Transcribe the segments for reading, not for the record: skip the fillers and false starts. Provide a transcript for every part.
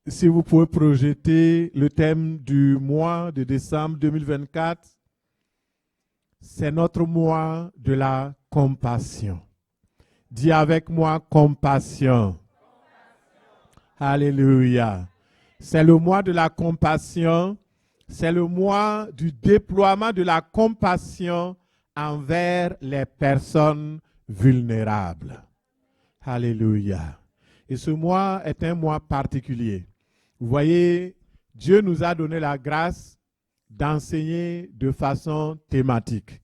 Si vous pouvez projeter le thème du mois de décembre 2024, c'est notre mois de la compassion. Dis avec moi compassion. Alléluia. C'est le mois de la compassion. C'est le mois du déploiement de la compassion envers les personnes vulnérables. Alléluia. Et ce mois est un mois particulier. Vous voyez, Dieu nous a donné la grâce d'enseigner de façon thématique.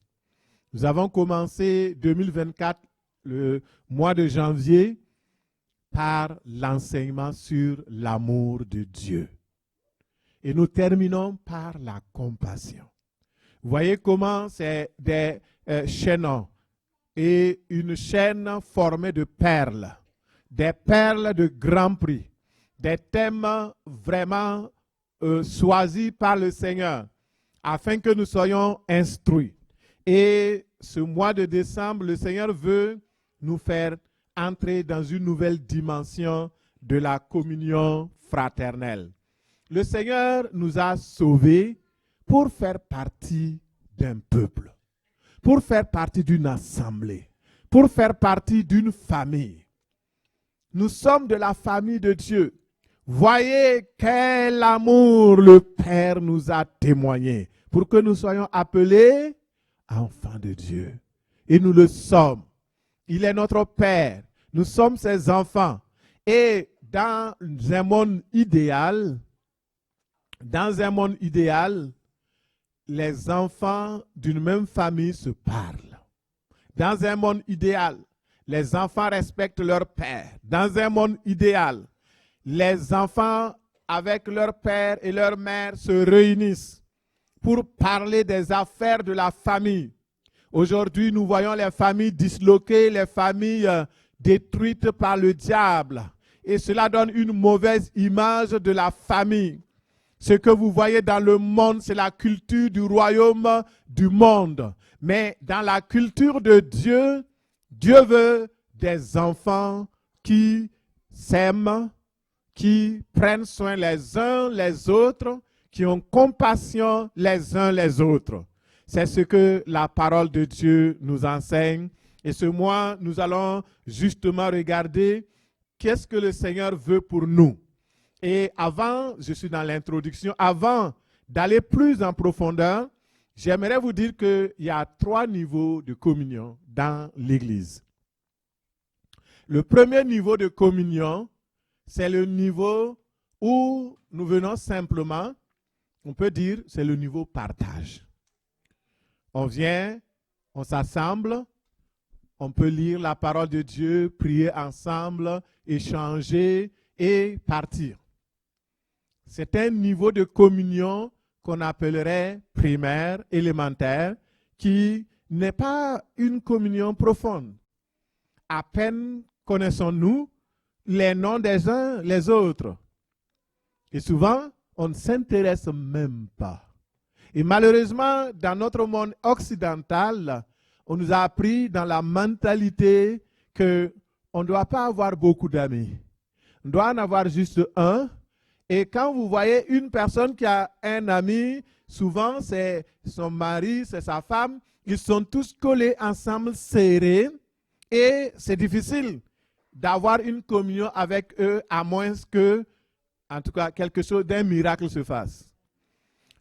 Nous avons commencé 2024, le mois de janvier, par l'enseignement sur l'amour de Dieu. Et nous terminons par la compassion. Vous voyez comment c'est des chaînons et une chaîne formée de perles, des perles de grand prix, des thèmes vraiment choisis par le Seigneur afin que nous soyons instruits. Et ce mois de décembre, le Seigneur veut nous faire entrer dans une nouvelle dimension de la communion fraternelle. Le Seigneur nous a sauvés pour faire partie d'un peuple, pour faire partie d'une assemblée, pour faire partie d'une famille. Nous sommes de la famille de Dieu. Voyez quel amour le Père nous a témoigné pour que nous soyons appelés enfants de Dieu. Et nous le sommes. Il est notre Père. Nous sommes ses enfants. Et dans un monde idéal, les enfants d'une même famille se parlent. Dans un monde idéal, les enfants respectent leur père. Dans un monde idéal, les enfants avec leur père et leur mère se réunissent pour parler des affaires de la famille. Aujourd'hui, nous voyons les familles disloquées, les familles détruites par le diable. Et cela donne une mauvaise image de la famille. Ce que vous voyez dans le monde, c'est la culture du royaume du monde. Mais dans la culture de Dieu, Dieu veut des enfants qui s'aiment, qui prennent soin les uns les autres, qui ont compassion les uns les autres. C'est ce que la parole de Dieu nous enseigne. Et ce mois, nous allons justement regarder qu'est-ce que le Seigneur veut pour nous. Et avant, je suis dans l'introduction, avant d'aller plus en profondeur, j'aimerais vous dire qu'il y a 3 niveaux de communion dans l'Église. Le premier niveau de communion, c'est le niveau où nous venons simplement, on peut dire, c'est le niveau partage. On vient, on s'assemble, on peut lire la parole de Dieu, prier ensemble, échanger et partir. C'est un niveau de communion qu'on appellerait primaire, élémentaire, qui n'est pas une communion profonde. À peine connaissons-nous les noms des uns les autres. Et souvent, on ne s'intéresse même pas. Et malheureusement, dans notre monde occidental, on nous a appris dans la mentalité qu'on ne doit pas avoir beaucoup d'amis. On doit en avoir juste un. Et quand vous voyez une personne qui a un ami, souvent c'est son mari, c'est sa femme, ils sont tous collés ensemble, serrés. Et c'est difficile d'avoir une communion avec eux à moins que, en tout cas, quelque chose d'un miracle se fasse.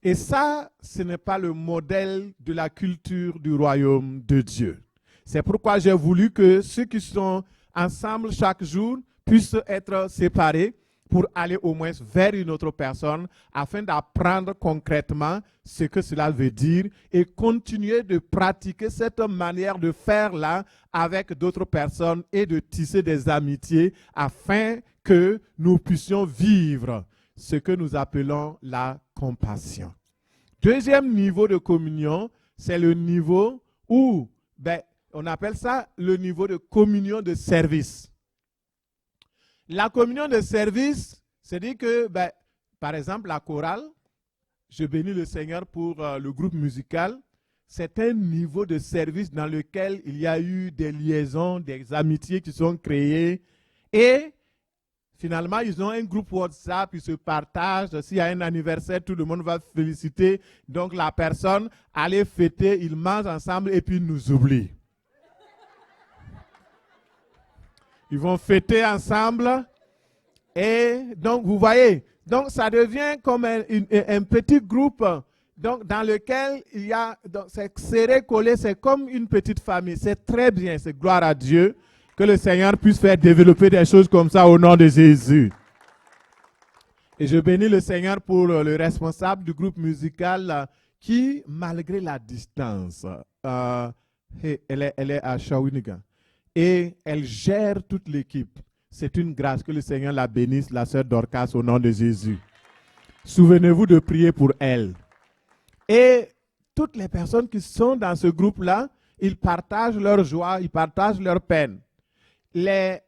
Et ça, ce n'est pas le modèle de la culture du royaume de Dieu. C'est pourquoi j'ai voulu que ceux qui sont ensemble chaque jour puissent être séparés pour aller au moins vers une autre personne afin d'apprendre concrètement ce que cela veut dire et continuer de pratiquer cette manière de faire là avec d'autres personnes et de tisser des amitiés afin que nous puissions vivre ce que nous appelons la compassion. Deuxième niveau de communion, c'est le niveau où, on appelle ça le niveau de communion de service. La communion de service, c'est-à-dire que, par exemple, la chorale, je bénis le Seigneur pour le groupe musical, c'est un niveau de service dans lequel il y a eu des liaisons, des amitiés qui sont créées et Finalement, ils ont un groupe WhatsApp, ils se partagent. S'il y a un anniversaire, tout le monde va féliciter. Donc la personne, allez fêter, ils mangent ensemble et puis ils nous oublient. Ils vont fêter ensemble. Et donc, vous voyez, donc ça devient comme un petit groupe donc, dans lequel il y a, c'est serré, collé, c'est comme une petite famille. C'est très bien, c'est gloire à Dieu que le Seigneur puisse faire développer des choses comme ça au nom de Jésus. Et je bénis le Seigneur pour le responsable du groupe musical qui, malgré la distance, elle est à Shawinigan et elle gère toute l'équipe. C'est une grâce que le Seigneur la bénisse, la sœur Dorcas, au nom de Jésus. Souvenez-vous de prier pour elle. Et toutes les personnes qui sont dans ce groupe-là, ils partagent leur joie, ils partagent leur peine. Les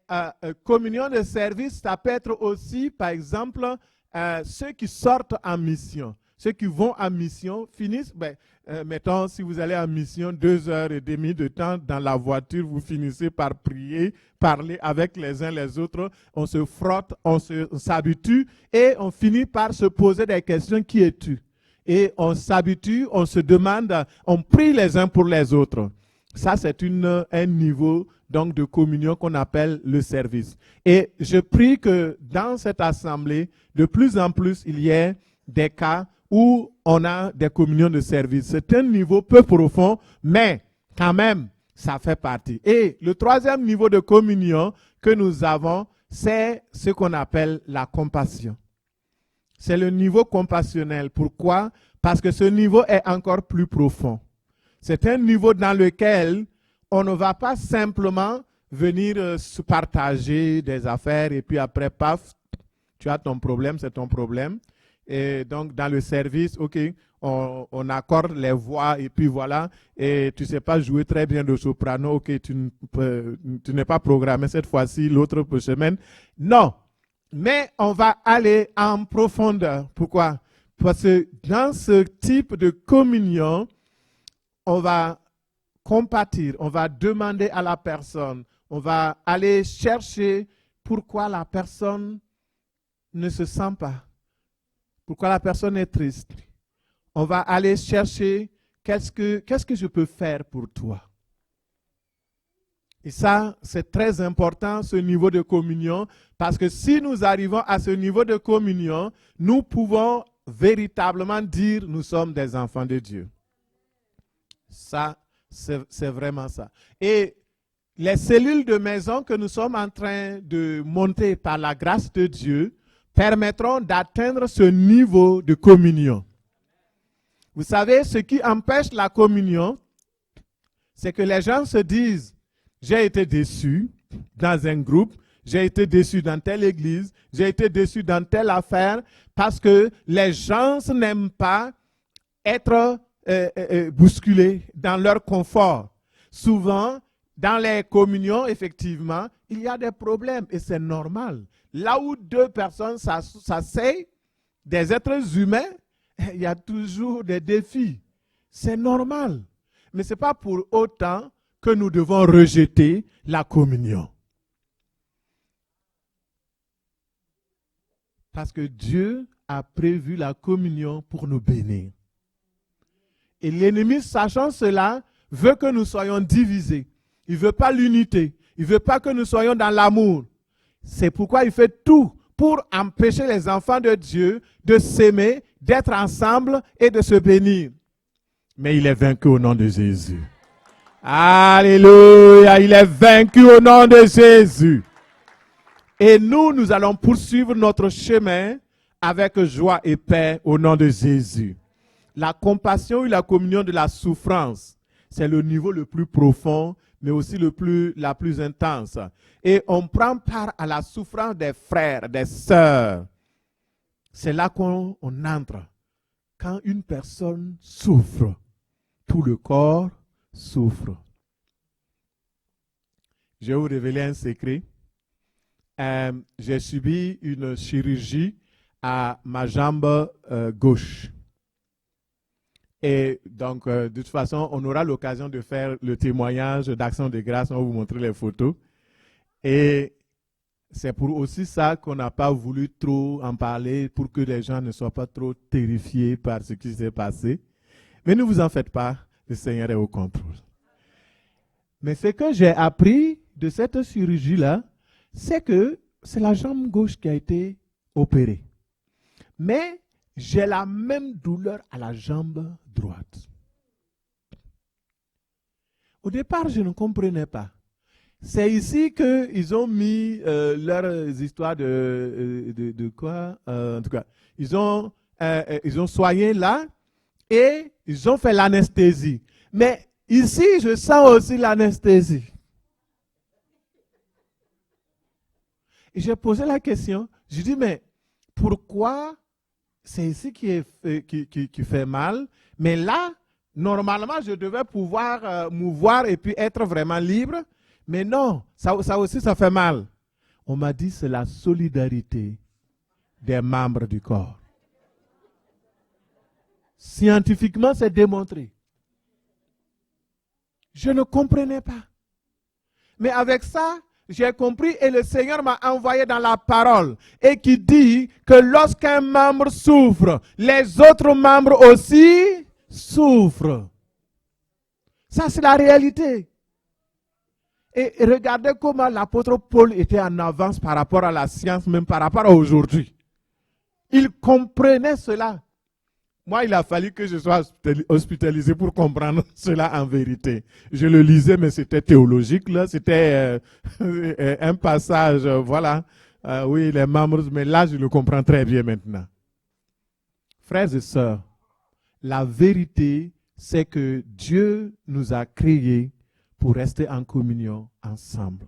communions de service, ça peut être aussi, par exemple, ceux qui sortent en mission. Ceux qui vont en mission finissent, mettons, si vous allez en mission 2h30 de temps dans la voiture, vous finissez par prier, parler avec les uns les autres, on se frotte, on s'habitue et on finit par se poser des questions. Qui es-tu? Et on s'habitue, on se demande, on prie les uns pour les autres. Ça, c'est un niveau donc, de communion qu'on appelle le service. Et je prie que dans cette assemblée, de plus en plus, il y ait des cas où on a des communions de service. C'est un niveau peu profond, mais quand même, ça fait partie. Et le troisième niveau de communion que nous avons, c'est ce qu'on appelle la compassion. C'est le niveau compassionnel. Pourquoi? Parce que ce niveau est encore plus profond. C'est un niveau dans lequel on ne va pas simplement venir se partager des affaires et puis après, paf, tu as ton problème, c'est ton problème. Et donc, dans le service, OK, on accorde les voix et puis voilà. Et tu ne sais pas jouer très bien de soprano, OK, tu n'es pas programmé cette fois-ci, l'autre semaine. Non, mais on va aller en profondeur. Pourquoi? Parce que dans ce type de communion, on va compatir, on va demander à la personne, on va aller chercher pourquoi la personne ne se sent pas, pourquoi la personne est triste. On va aller chercher qu'est-ce que je peux faire pour toi. Et ça, c'est très important, ce niveau de communion, parce que si nous arrivons à ce niveau de communion, nous pouvons véritablement dire nous sommes des enfants de Dieu. Ça, c'est vraiment ça. Et les cellules de maison que nous sommes en train de monter par la grâce de Dieu permettront d'atteindre ce niveau de communion. Vous savez, ce qui empêche la communion, c'est que les gens se disent, j'ai été déçu dans un groupe, j'ai été déçu dans telle église, j'ai été déçu dans telle affaire, parce que les gens n'aiment pas être bousculés dans leur confort. Souvent, dans les communions, effectivement, il y a des problèmes et c'est normal. Là où deux personnes s'asseyent, des êtres humains, il y a toujours des défis. C'est normal. Mais ce n'est pas pour autant que nous devons rejeter la communion. Parce que Dieu a prévu la communion pour nous bénir. Et l'ennemi, sachant cela, veut que nous soyons divisés. Il ne veut pas l'unité. Il ne veut pas que nous soyons dans l'amour. C'est pourquoi il fait tout pour empêcher les enfants de Dieu de s'aimer, d'être ensemble et de se bénir. Mais il est vaincu au nom de Jésus. Alléluia, il est vaincu au nom de Jésus. Et nous allons poursuivre notre chemin avec joie et paix au nom de Jésus. La compassion et la communion de la souffrance, c'est le niveau le plus profond, mais aussi la plus intense. Et on prend part à la souffrance des frères, des sœurs. C'est là qu'on entre. Quand une personne souffre, tout le corps souffre. Je vais vous révéler un secret. J'ai subi une chirurgie à ma jambe gauche. Et donc, de toute façon, on aura l'occasion de faire le témoignage d'action de grâce. On va vous montrer les photos. Et C'est pour aussi ça qu'on n'a pas voulu trop en parler pour que les gens ne soient pas trop terrifiés par ce qui s'est passé. Mais ne vous en faites pas, le Seigneur est au contrôle. Mais ce que j'ai appris de cette chirurgie-là, c'est que c'est la jambe gauche qui a été opérée. Mais j'ai la même douleur à la jambe droite. Au départ, je ne comprenais pas. C'est ici qu'ils ont mis leurs histoires de quoi en tout cas, ils ont soigné là et ils ont fait l'anesthésie. Mais ici, je sens aussi l'anesthésie. Et j'ai posé la question, je dis, mais pourquoi c'est ici qui fait mal, mais là, normalement, je devais pouvoir mouvoir et puis être vraiment libre. Mais non, ça aussi, ça fait mal. On m'a dit c'est la solidarité des membres du corps. Scientifiquement, c'est démontré. Je ne comprenais pas. Mais avec ça, j'ai compris et le Seigneur m'a envoyé dans la parole et qui dit que lorsqu'un membre souffre, les autres membres aussi souffrent. Ça, c'est la réalité. Et regardez comment l'apôtre Paul était en avance par rapport à la science, même par rapport à aujourd'hui. Il comprenait cela. Moi, il a fallu que je sois hospitalisé pour comprendre cela en vérité. Je le lisais, mais c'était théologique, là. C'était un passage, voilà. Oui, les membres, mais là, je le comprends très bien maintenant. Frères et sœurs, la vérité, c'est que Dieu nous a créés pour rester en communion ensemble,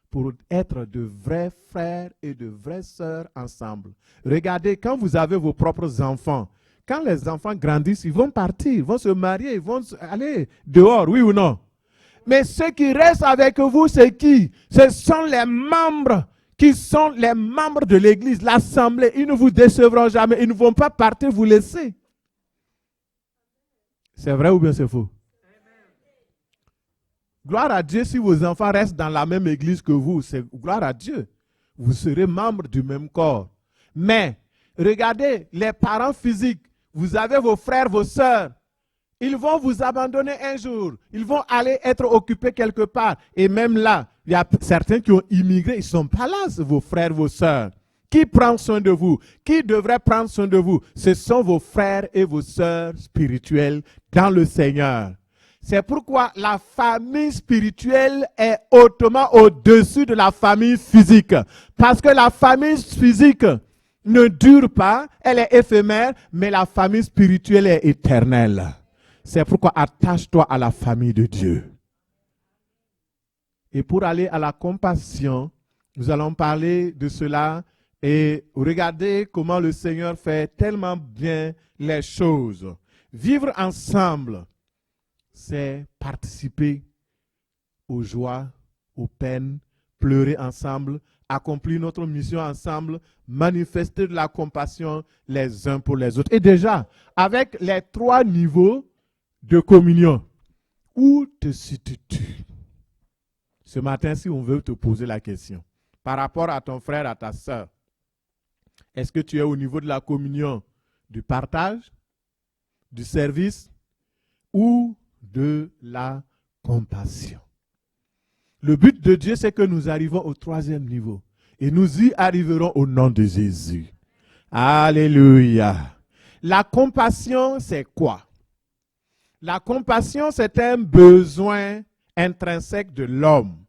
pour être de vrais frères et de vraies sœurs ensemble. Regardez, quand vous avez vos propres enfants, quand les enfants grandissent, ils vont partir, ils vont se marier, ils vont aller dehors, oui ou non? Mais ceux qui restent avec vous, c'est qui? Ce sont les membres qui sont les membres de l'église, l'assemblée. Ils ne vous décevront jamais, ils ne vont pas partir vous laisser. C'est vrai ou bien c'est faux? Gloire à Dieu si vos enfants restent dans la même église que vous. C'est gloire à Dieu. Vous serez membres du même corps. Mais, regardez, les parents physiques, vous avez vos frères, vos sœurs. Ils vont vous abandonner un jour. Ils vont aller être occupés quelque part. Et même là, il y a certains qui ont immigré. Ils ne sont pas là, vos frères, vos sœurs. Qui prend soin de vous? Qui devrait prendre soin de vous? Ce sont vos frères et vos sœurs spirituels dans le Seigneur. C'est pourquoi la famille spirituelle est hautement au-dessus de la famille physique. Parce que la famille physique ne dure pas, elle est éphémère, mais la famille spirituelle est éternelle. C'est pourquoi attache-toi à la famille de Dieu. Et pour aller à la compassion, nous allons parler de cela et regardez comment le Seigneur fait tellement bien les choses. Vivre ensemble, c'est participer aux joies, aux peines, pleurer ensemble, accomplir notre mission ensemble, manifester de la compassion les uns pour les autres. Et déjà, avec les 3 niveaux de communion, où te situes-tu? Ce matin, si on veut te poser la question, par rapport à ton frère, à ta sœur, est-ce que tu es au niveau de la communion du partage, du service ou de la compassion? Le but de Dieu, c'est que nous arrivons au 3e niveau. Et nous y arriverons au nom de Jésus. Alléluia. La compassion, c'est quoi? La compassion, c'est un besoin intrinsèque de l'homme.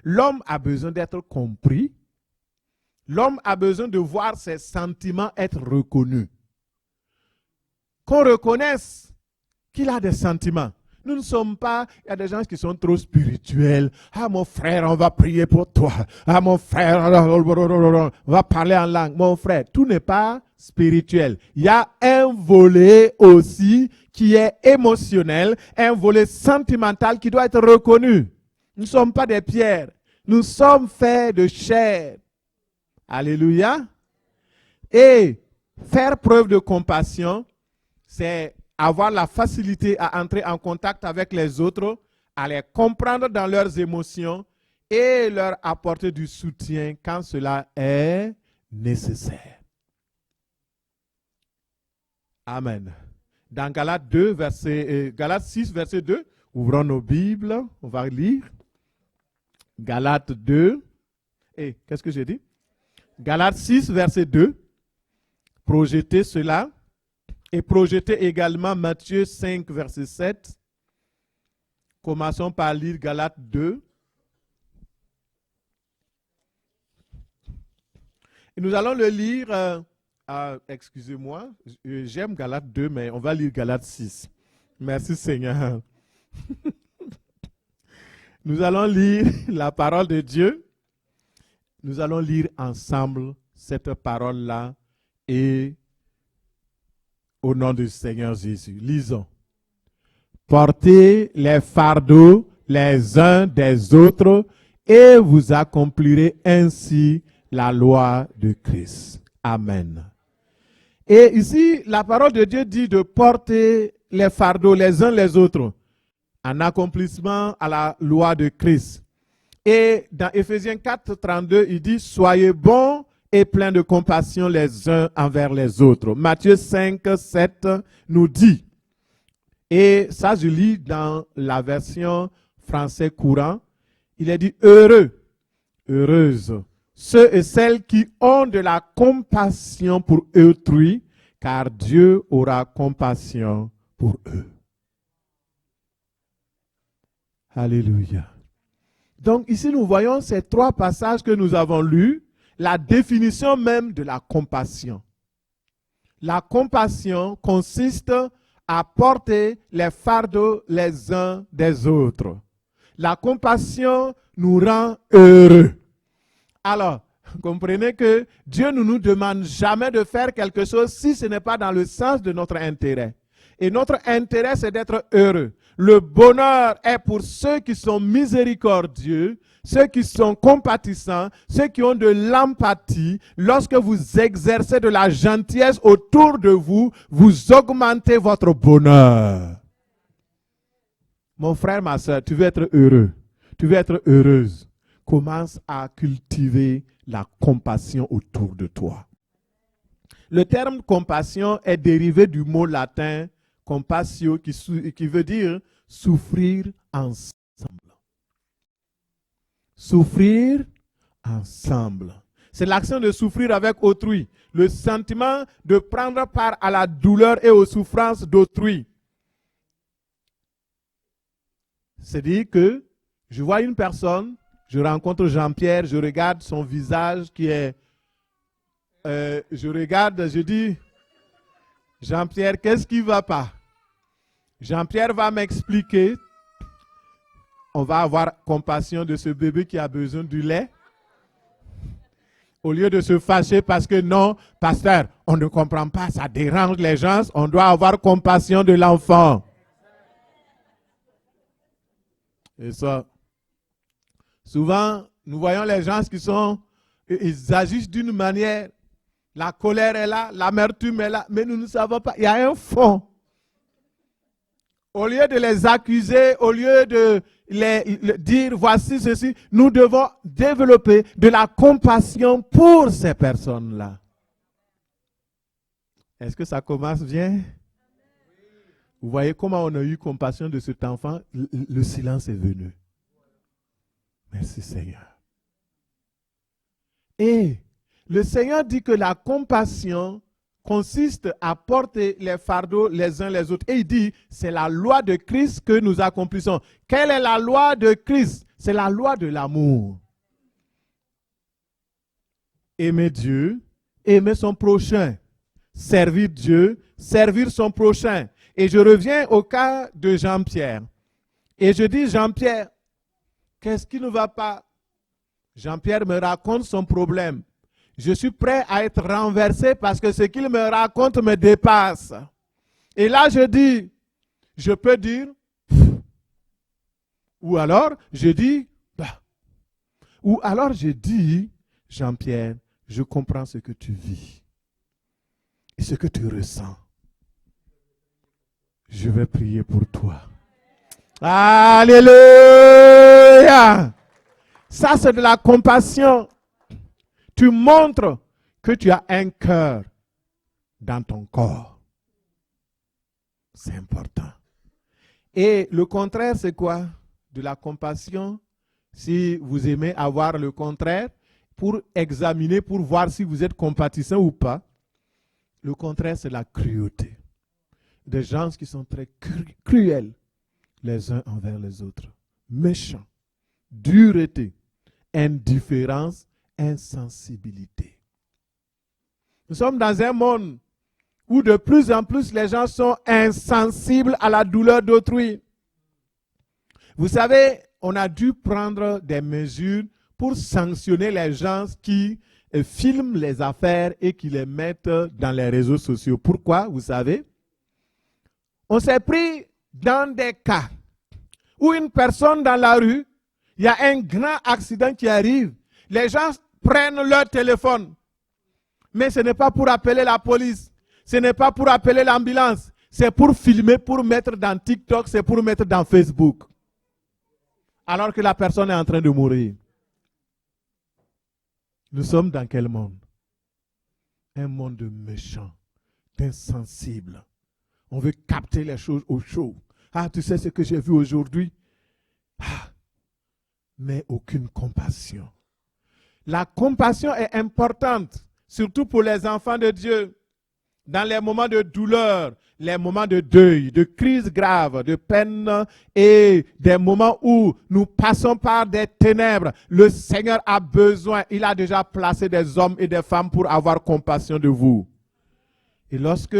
L'homme a besoin d'être compris. L'homme a besoin de voir ses sentiments être reconnus. Qu'on reconnaisse qu'il a des sentiments. Nous ne sommes pas, il y a des gens qui sont trop spirituels. Ah mon frère, on va prier pour toi. Ah mon frère, on va parler en langue. Mon frère, tout n'est pas spirituel. Il y a un volet aussi qui est émotionnel, un volet sentimental qui doit être reconnu. Nous ne sommes pas des pierres. Nous sommes faits de chair. Alléluia. Et faire preuve de compassion, c'est avoir la facilité à entrer en contact avec les autres, à les comprendre dans leurs émotions et leur apporter du soutien quand cela est nécessaire. Amen. Dans Galates 6, verset 2, ouvrons nos Bibles, on va lire. Galates 2, et qu'est-ce que j'ai dit? Galates 6, verset 2, projetez cela, et projetez également Matthieu 5, verset 7. Commençons par lire Galates 2. Et nous allons le lire, excusez-moi, j'aime Galates 2, mais on va lire Galates 6. Merci Seigneur. Nous allons lire la parole de Dieu. Nous allons lire ensemble cette parole-là et au nom du Seigneur Jésus. Lisons. Portez les fardeaux les uns des autres et vous accomplirez ainsi la loi de Christ. Amen. Et ici, la parole de Dieu dit de porter les fardeaux les uns les autres en accomplissement à la loi de Christ. Et dans Éphésiens 4, 32, il dit « Soyez bons et pleins de compassion les uns envers les autres ». Matthieu 5, 7 nous dit, et ça je lis dans la version français courant, il est dit « Heureux, heureuses, ceux et celles qui ont de la compassion pour autrui, car Dieu aura compassion pour eux. » Alléluia. Donc ici nous voyons ces trois passages que nous avons lus, la définition même de la compassion. La compassion consiste à porter les fardeaux les uns des autres. La compassion nous rend heureux. Alors, comprenez que Dieu ne nous demande jamais de faire quelque chose si ce n'est pas dans le sens de notre intérêt. Et notre intérêt, c'est d'être heureux. Le bonheur est pour ceux qui sont miséricordieux, ceux qui sont compatissants, ceux qui ont de l'empathie. Lorsque vous exercez de la gentillesse autour de vous, vous augmentez votre bonheur. Mon frère, ma soeur, tu veux être heureux, tu veux être heureuse. Commence à cultiver la compassion autour de toi. Le terme compassion est dérivé du mot latin compassio qui veut dire souffrir ensemble. Souffrir ensemble. C'est l'action de souffrir avec autrui. Le sentiment de prendre part à la douleur et aux souffrances d'autrui. C'est-à-dire que je vois une personne, je rencontre Jean-Pierre, je regarde son visage qui est... je dis, Jean-Pierre, qu'est-ce qui ne va pas? Jean-Pierre va m'expliquer. On va avoir compassion de ce bébé qui a besoin du lait. Au lieu de se fâcher parce que non, pasteur, on ne comprend pas, ça dérange les gens, on doit avoir compassion de l'enfant. Et ça, souvent, nous voyons les gens qui sont, ils agissent d'une manière, la colère est là, l'amertume est là, mais nous ne savons pas, il y a un fond. Au lieu de les accuser, au lieu de les dire voici ceci, nous devons développer de la compassion pour ces personnes-là. Est-ce que ça commence bien? Vous voyez comment on a eu compassion de cet enfant? Le silence est venu. Merci Seigneur. Et le Seigneur dit que la compassion consiste à porter les fardeaux les uns les autres. Et il dit, c'est la loi de Christ que nous accomplissons. Quelle est la loi de Christ? C'est la loi de l'amour. Aimer Dieu, aimer son prochain. Servir Dieu, servir son prochain. Et je reviens au cas de Jean-Pierre. Et je dis, Jean-Pierre, qu'est-ce qui ne va pas? Jean-Pierre me raconte son problème. Je suis prêt à être renversé parce que ce qu'il me raconte me dépasse. Et là, je dis, je peux dire, ou alors, je dis, bah. Ou alors, je dis, Jean-Pierre, je comprends ce que tu vis et ce que tu ressens. Je vais prier pour toi. Alléluia! Ça, c'est de la compassion. Tu montres que tu as un cœur dans ton corps. C'est important. Et le contraire, c'est quoi? De la compassion. Si vous aimez avoir le contraire, pour examiner, pour voir si vous êtes compatissant ou pas, le contraire, c'est la cruauté. Des gens qui sont très cruels les uns envers les autres. Méchants, dureté, indifférence, insensibilité. Nous sommes dans un monde où de plus en plus les gens sont insensibles à la douleur d'autrui. Vous savez, on a dû prendre des mesures pour sanctionner les gens qui filment les affaires et qui les mettent dans les réseaux sociaux. Pourquoi? Vous savez, on s'est pris dans des cas où une personne dans la rue, il y a un grand accident qui arrive. Les gens prennent leur téléphone. Mais ce n'est pas pour appeler la police. Ce n'est pas pour appeler l'ambulance. C'est pour filmer, pour mettre dans TikTok, c'est pour mettre dans Facebook. Alors que la personne est en train de mourir. Nous sommes dans quel monde? Un monde de méchants, d'insensibles. On veut capter les choses au chaud. Ah, tu sais ce que j'ai vu aujourd'hui? Ah, mais aucune compassion. La compassion est importante, surtout pour les enfants de Dieu. Dans les moments de douleur, les moments de deuil, de crise grave, de peine et des moments où nous passons par des ténèbres, le Seigneur a besoin, il a déjà placé des hommes et des femmes pour avoir compassion de vous. Et lorsque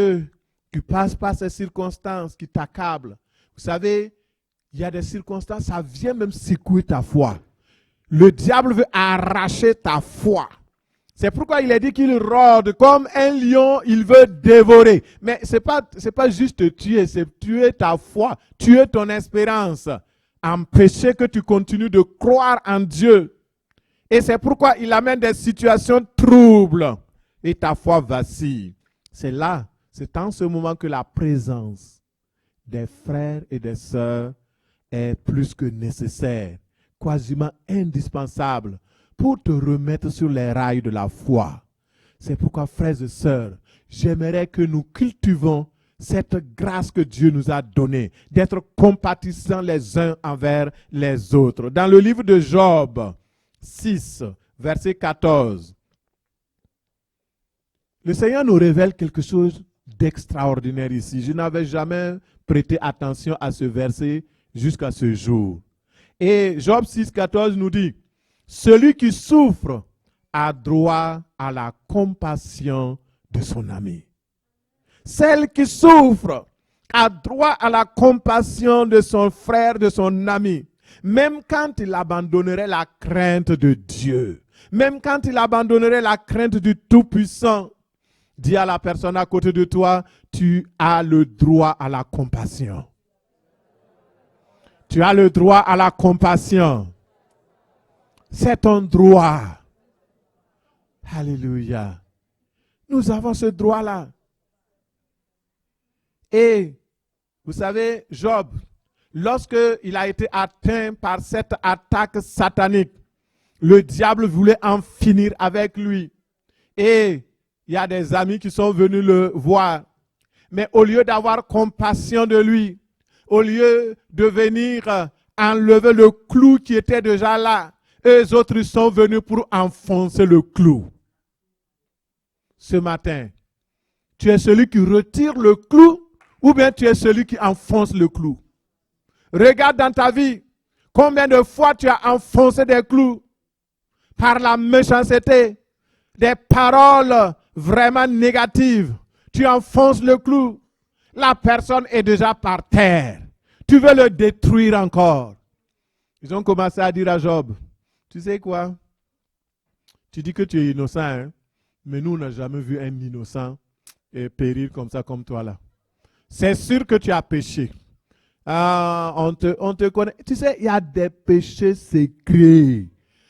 tu passes par ces circonstances qui t'accablent, vous savez, il y a des circonstances, ça vient même secouer ta foi. Le diable veut arracher ta foi. C'est pourquoi il est dit qu'il rôde comme un lion, il veut dévorer. Mais ce n'est pas juste te tuer, c'est tuer ta foi, tuer ton espérance, empêcher que tu continues de croire en Dieu. Et c'est pourquoi il amène des situations troubles et ta foi vacille. C'est là, c'est en ce moment que la présence des frères et des sœurs est plus que nécessaire, quasiment indispensable pour te remettre sur les rails de la foi. C'est pourquoi, frères et sœurs, j'aimerais que nous cultivons cette grâce que Dieu nous a donnée, d'être compatissants les uns envers les autres. Dans le livre de Job 6, verset 14, le Seigneur nous révèle quelque chose d'extraordinaire ici. Je n'avais jamais prêté attention à ce verset jusqu'à ce jour. Et Job 6, 14 nous dit: celui qui souffre a droit à la compassion de son ami. Celle qui souffre a droit à la compassion de son frère, de son ami. Même quand il abandonnerait la crainte de Dieu. Même quand il abandonnerait la crainte du Tout-Puissant. Dis à la personne à côté de toi, tu as le droit à la compassion. Tu as le droit à la compassion. C'est ton droit. Alléluia. Nous avons ce droit-là. Et vous savez, Job, lorsqu'il a été atteint par cette attaque satanique, le diable voulait en finir avec lui. Et il y a des amis qui sont venus le voir. Mais au lieu d'avoir compassion de lui, au lieu de venir enlever le clou qui était déjà là, eux autres sont venus pour enfoncer le clou. Ce matin, tu es celui qui retire le clou ou bien tu es celui qui enfonce le clou. Regarde dans ta vie, combien de fois tu as enfoncé des clous par la méchanceté, des paroles vraiment négatives. Tu enfonces le clou, la personne est déjà par terre. Tu veux le détruire encore. Ils ont commencé à dire à Job: tu sais quoi? Tu dis que tu es innocent, hein? Mais nous, on n'a jamais vu un innocent périr comme ça, comme toi là. C'est sûr que tu as péché. On te connaît. Tu sais, il y a des péchés secrets.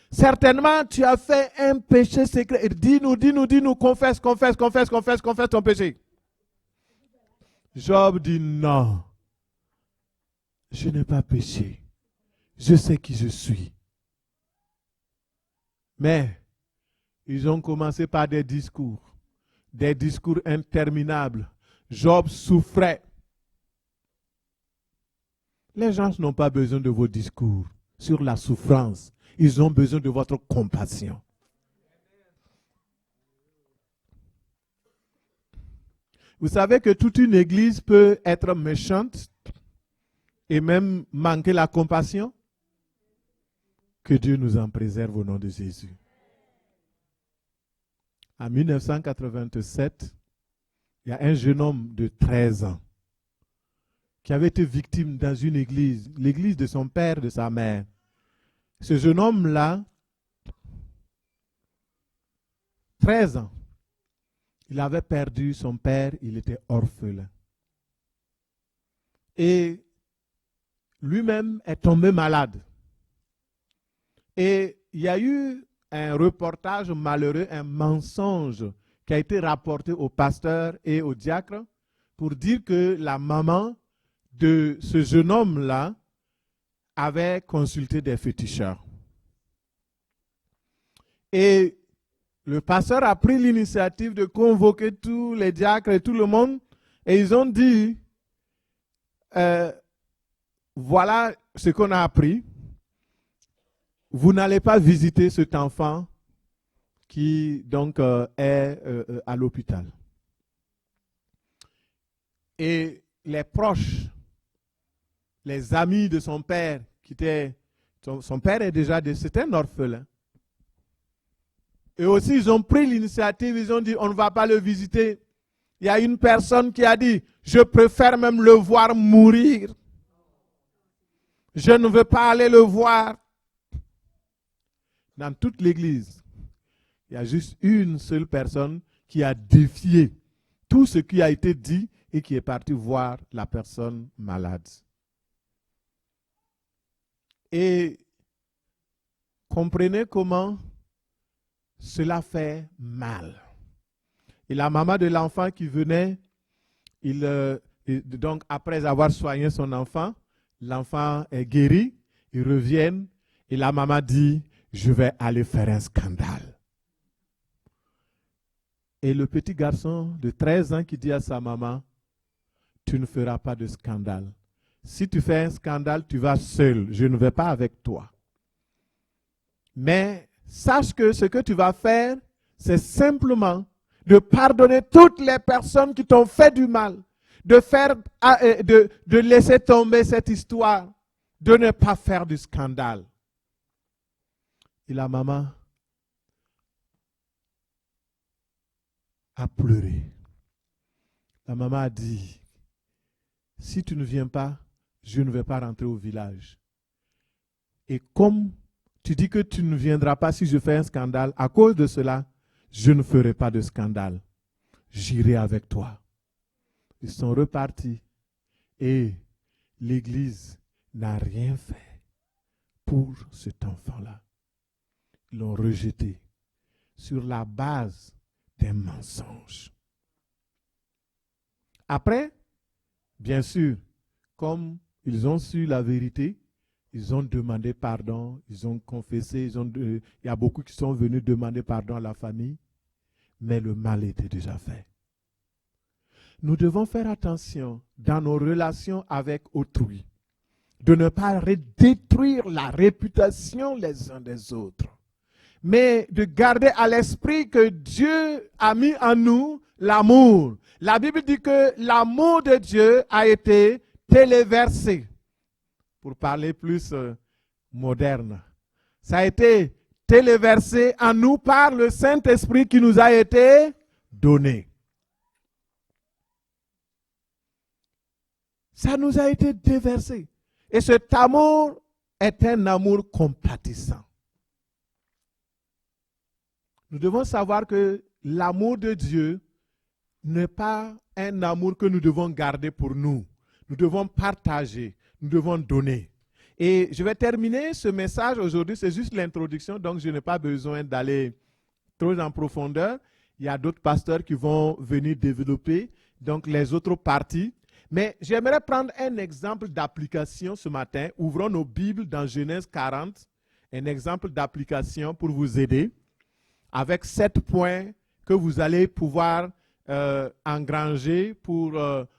Certainement, tu as fait un péché secret. Dis-nous, confesse ton péché. Job dit non. Je n'ai pas péché. Je sais qui je suis. Mais ils ont commencé par des discours interminables. Job souffrait. Les gens n'ont pas besoin de vos discours sur la souffrance. Ils ont besoin de votre compassion. Vous savez que toute une église peut être méchante et même manquer la compassion? Que Dieu nous en préserve au nom de Jésus. En 1987, il y a un jeune homme de 13 ans qui avait été victime dans une église, l'église de son père, de sa mère. Ce jeune homme-là, 13 ans, il avait perdu son père, il était orphelin. Et lui-même est tombé malade. Et il y a eu un reportage malheureux, un mensonge qui a été rapporté au pasteur et au diacre pour dire que la maman de ce jeune homme-là avait consulté des féticheurs. Et le pasteur a pris l'initiative de convoquer tous les diacres et tout le monde et ils ont dit, voilà ce qu'on a appris. Vous n'allez pas visiter cet enfant qui donc est à l'hôpital. Et les proches, les amis de son père, son père est déjà décédé, c'était un orphelin. Et aussi, ils ont pris l'initiative, ils ont dit, on ne va pas le visiter. Il y a une personne qui a dit, je préfère même le voir mourir. Je ne veux pas aller le voir. Dans toute l'église, il y a juste une seule personne qui a défié tout ce qui a été dit et qui est parti voir la personne malade. Et comprenez comment cela fait mal. Et la maman de l'enfant qui venait, donc après avoir soigné son enfant, l'enfant est guéri, ils reviennent et la maman dit, je vais aller faire un scandale. Et le petit garçon de 13 ans qui dit à sa maman, tu ne feras pas de scandale. Si tu fais un scandale, tu vas seul. Je ne vais pas avec toi. Mais sache que ce que tu vas faire, c'est simplement de pardonner toutes les personnes qui t'ont fait du mal, de laisser tomber cette histoire, de ne pas faire du scandale. Et la maman a pleuré. La maman a dit, si tu ne viens pas, je ne vais pas rentrer au village. Et comme tu dis que tu ne viendras pas si je fais un scandale, à cause de cela, je ne ferai pas de scandale. J'irai avec toi. Ils sont repartis et l'église n'a rien fait pour cet enfant-là. Ils l'ont rejeté sur la base des mensonges. Après, bien sûr, comme ils ont su la vérité, ils ont demandé pardon, ils ont confessé, il y a beaucoup qui sont venus demander pardon à la famille, mais le mal était déjà fait. Nous devons faire attention dans nos relations avec autrui, de ne pas détruire la réputation les uns des autres, mais de garder à l'esprit que Dieu a mis en nous l'amour. La Bible dit que l'amour de Dieu a été téléversé. Pour parler plus moderne, ça a été téléversé en nous par le Saint-Esprit qui nous a été donné. Ça nous a été déversé. Et cet amour est un amour compatissant. Nous devons savoir que l'amour de Dieu n'est pas un amour que nous devons garder pour nous. Nous devons partager, nous devons donner. Et je vais terminer ce message aujourd'hui, c'est juste l'introduction, donc je n'ai pas besoin d'aller trop en profondeur. Il y a d'autres pasteurs qui vont venir développer, donc les autres parties. Mais j'aimerais prendre un exemple d'application ce matin. Ouvrons nos Bibles dans Genèse 40 un exemple d'application pour vous aider avec 7 points que vous allez pouvoir engranger pour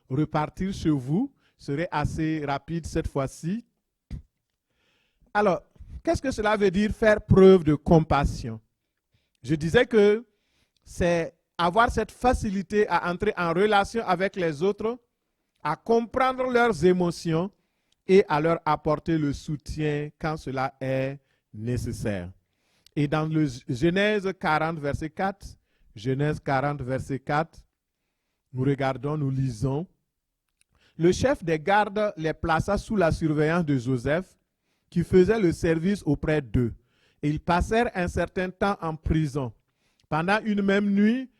repartir chez vous. Ce serait assez rapide cette fois-ci. Alors, qu'est-ce que cela veut dire faire preuve de compassion? Je disais que c'est avoir cette facilité à entrer en relation avec les autres, à comprendre leurs émotions et à leur apporter le soutien quand cela est nécessaire. Et dans le Genèse 40, verset 4, Genèse 40, verset 4, nous regardons, nous lisons. Le chef des gardes les plaça sous la surveillance de Joseph, qui faisait le service auprès d'eux. Et ils passèrent un certain temps en prison. Pendant une même nuit,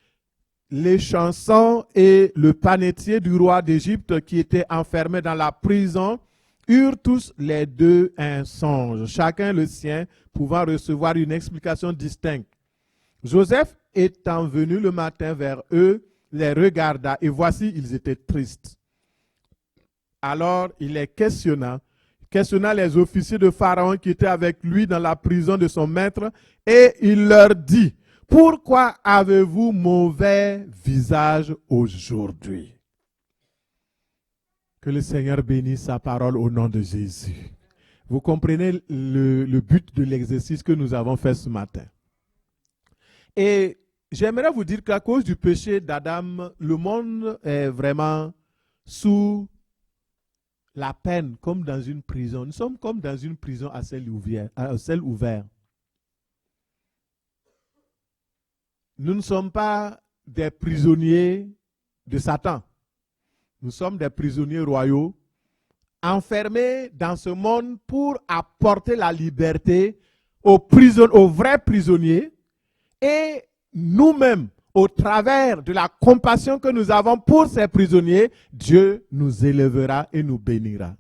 les chansons et le panetier du roi d'Égypte, qui étaient enfermés dans la prison, eurent tous les deux un songe, chacun le sien, pouvant recevoir une explication distincte. Joseph étant venu le matin vers eux, les regarda, et voici, ils étaient tristes. Alors il les questionna les officiers de Pharaon qui étaient avec lui dans la prison de son maître, et il leur dit, « Pourquoi avez-vous mauvais visage aujourd'hui ?» Que le Seigneur bénisse sa parole au nom de Jésus. Vous comprenez le but de l'exercice que nous avons fait ce matin. Et j'aimerais vous dire qu'à cause du péché d'Adam, le monde est vraiment sous la peine, comme dans une prison. Nous sommes comme dans une prison à ciel ouvert. Nous ne sommes pas des prisonniers de Satan. Nous sommes des prisonniers royaux, enfermés dans ce monde pour apporter la liberté aux vrais prisonniers. Et nous-mêmes, au travers de la compassion que nous avons pour ces prisonniers, Dieu nous élèvera et nous bénira.